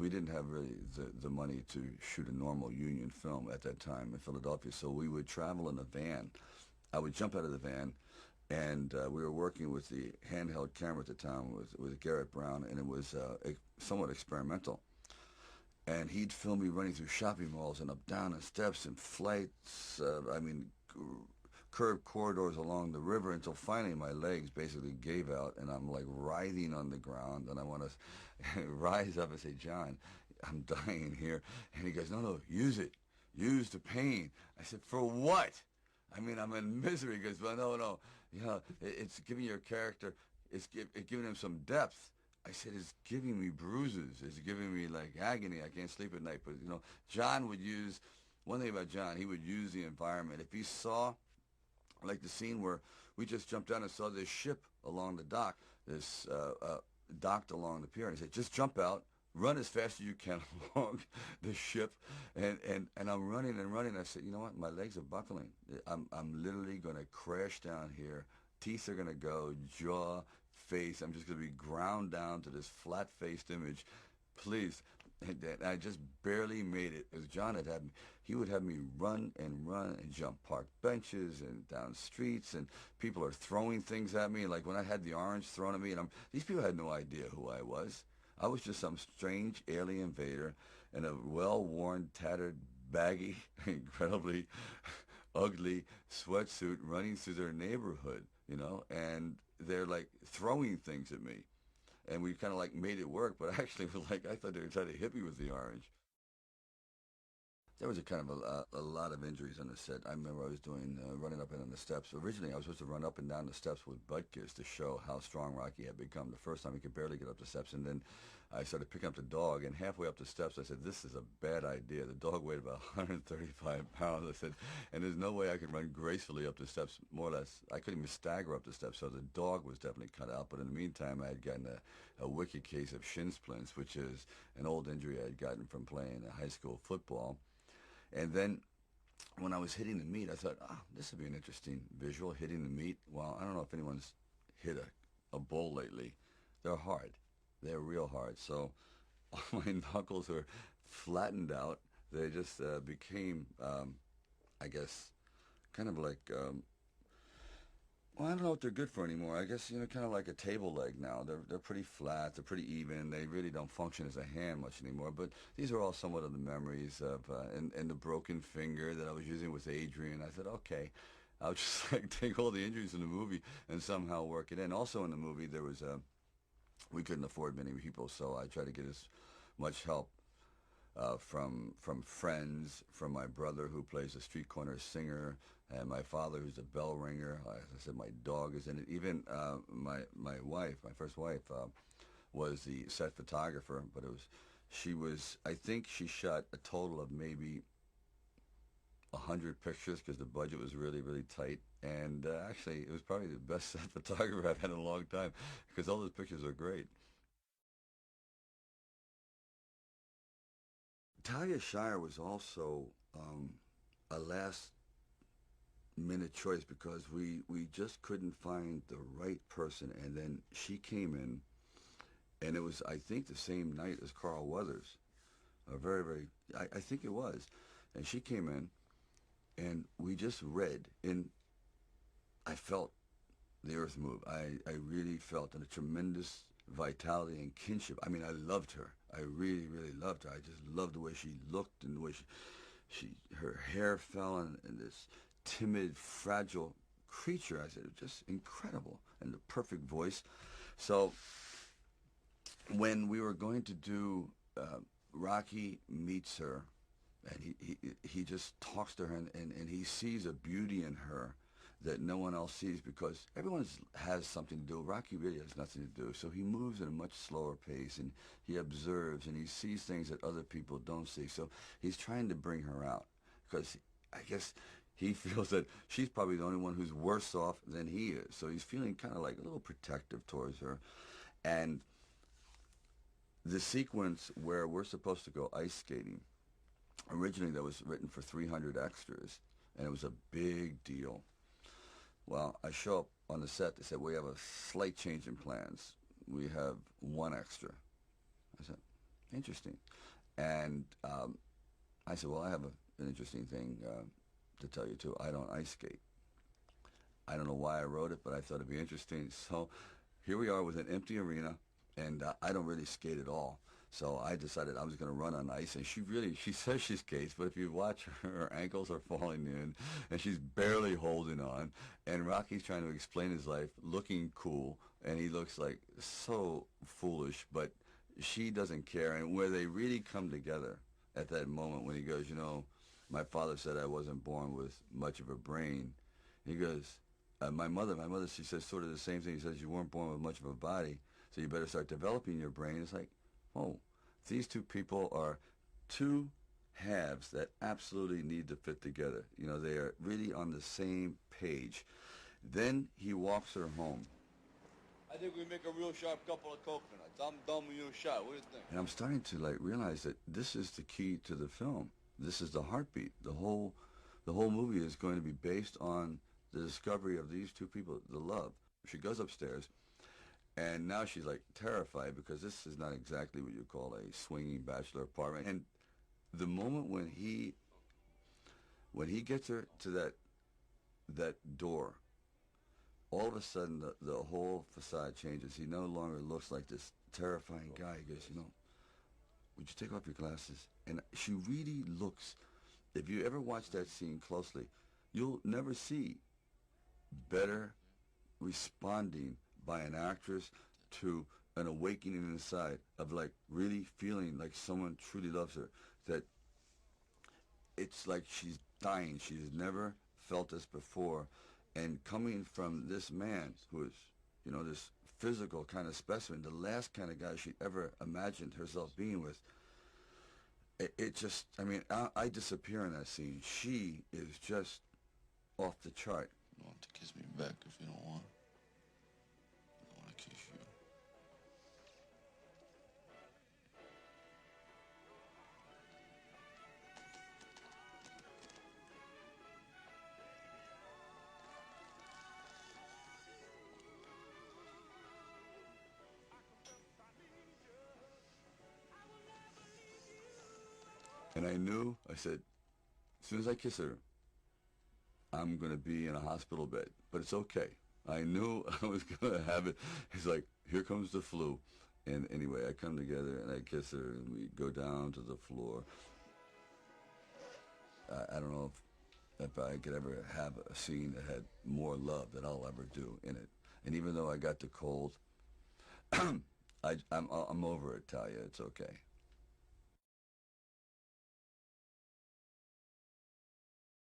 we didn't have really the money to shoot a normal union film at that time in Philadelphia, so we would travel in a van. I would jump out of the van, and we were working with the handheld camera at the time with Garrett Brown, and it was somewhat experimental. And he'd film me running through shopping malls and up down the steps and flights. Curved corridors along the river until finally my legs basically gave out and I'm like writhing on the ground and I want to rise up and say, John, I'm dying here. And he goes, no, no, use it. Use the pain. I said, for what? I mean, I'm in misery. He goes, well, no, no. You know, it's giving your character, it's giving him some depth. I said, it's giving me bruises. It's giving me like agony. I can't sleep at night. But, you know, John would use, one thing about John, he would use the environment. If he saw, like the scene where we just jumped down and saw this ship along the dock, this docked along the pier, and he said, just jump out, run as fast as you can along the ship, and I'm running and running. I said, you know what, my legs are buckling. I'm literally going to crash down here. Teeth are going to go, jaw, face. I'm just going to be ground down to this flat-faced image. Please. And I just barely made it. As John had me, he would have me run and jump park benches and down streets, and people are throwing things at me. Like when I had the orange thrown at me, and these people had no idea who I was. I was just some strange alien invader in a well-worn, tattered, baggy, incredibly ugly sweatsuit running through their neighborhood, you know, and they're like throwing things at me. And we kind of like made it work, but actually, like I thought they were trying to hit me with the orange. There was a kind of a lot of injuries on the set. I remember I was doing running up and down the steps. Originally, I was supposed to run up and down the steps with butt kiss to show how strong Rocky had become. The first time he could barely get up the steps, and then I started picking up the dog. And halfway up the steps, I said, "This is a bad idea." The dog weighed about 135 pounds. I said, "And there's no way I could run gracefully up the steps." More or less, I couldn't even stagger up the steps. So the dog was definitely cut out. But in the meantime, I had gotten a wicked case of shin splints, which is an old injury I had gotten from playing high school football. And then when I was hitting the meat, I thought, this would be an interesting visual, hitting the meat. Well, I don't know if anyone's hit a bull lately. They're hard. They're real hard. So all my knuckles were flattened out. They just became, I guess, kind of like well, I don't know what they're good for anymore. I guess, you know, kind of like a table leg now. They're pretty flat. They're pretty even. They really don't function as a hand much anymore. But these are all somewhat of the memories of and the broken finger that I was using with Adrian. I said, okay, I'll just like take all the injuries in the movie and somehow work it in. Also in the movie, there was we couldn't afford many people, so I tried to get as much help from friends, from my brother who plays a street corner singer, and my father who's a bell ringer. As I said, my dog is in it. Even my wife, my first wife, was the set photographer. But she was. I think she shot a total of maybe 100 pictures because the budget was really tight. And actually, it was probably the best set photographer I've had in a long time because all those pictures are great. Talia Shire was also a last minute choice because we just couldn't find the right person, and then she came in, and it was I think the same night as Carl Weathers, I think it was, and she came in, and we just read, and I felt the earth move. I really felt a tremendous vitality and kinship. I mean, I loved her. I really loved her. I just loved the way she looked and the way her hair fell and this timid, fragile creature. I said, it was just incredible and the perfect voice. So when we were going to do Rocky meets her, and he just talks to her, and he sees a beauty in her that no one else sees because everyone has something to do. Rocky really has nothing to do. So he moves at a much slower pace, and he observes, and he sees things that other people don't see. So he's trying to bring her out because I guess he feels that she's probably the only one who's worse off than he is. So he's feeling kind of like a little protective towards her. And the sequence where we're supposed to go ice skating, originally that was written for 300 extras, and it was a big deal. Well, I show up on the set. They said, we have a slight change in plans. We have one extra. I said, Interesting. And I said, well, I have an interesting thing to tell you too. I don't ice skate. I don't know why I wrote it, but I thought it'd be interesting. So here we are with an empty arena, and I don't really skate at all. So I decided I was going to run on ice, and she says she skates, but if you watch her, her ankles are falling in, and she's barely holding on. And Rocky's trying to explain his life, looking cool, and he looks like so foolish, but she doesn't care. And where they really come together at that moment when he goes, you know, my father said I wasn't born with much of a brain. He goes, my mother, she says sort of the same thing. He says, you weren't born with much of a body, so you better start developing your brain. It's like, oh, these two people are two halves that absolutely need to fit together. You know, they are really on the same page. Then he walks her home. I think we make a real sharp couple of coconuts. I'm done with you shot. What do you think? And I'm starting to like realize that this is the key to the film. This is the heartbeat. The whole movie is going to be based on the discovery of these two people, the love. She goes upstairs, and now she's like terrified because this is not exactly what you call a swinging bachelor apartment. And the moment when he gets her to that door, all of a sudden the whole facade changes. He no longer looks like this terrifying guy. He goes, you know, would you take off your glasses? And she really looks, if you ever watch that scene closely, you'll never see better responding by an actress to an awakening inside of like really feeling like someone truly loves her. That it's like she's dying. She's never felt this before. And coming from this man who is, you know, this physical kind of specimen, the last kind of guy she ever imagined herself being with, it just, I mean, I disappear in that scene. She is just off the chart. You don't have to kiss me back if you don't want. I want to kiss you. And I knew, I said, as soon as I kiss her, I'm going to be in a hospital bed. But it's okay. I knew I was going to have it. It's like, here comes the flu. And anyway, I come together and I kiss her and we go down to the floor. I don't know if I could ever have a scene that had more love that I'll ever do in it. And even though I got the cold, I'm over it, Talia. It's okay.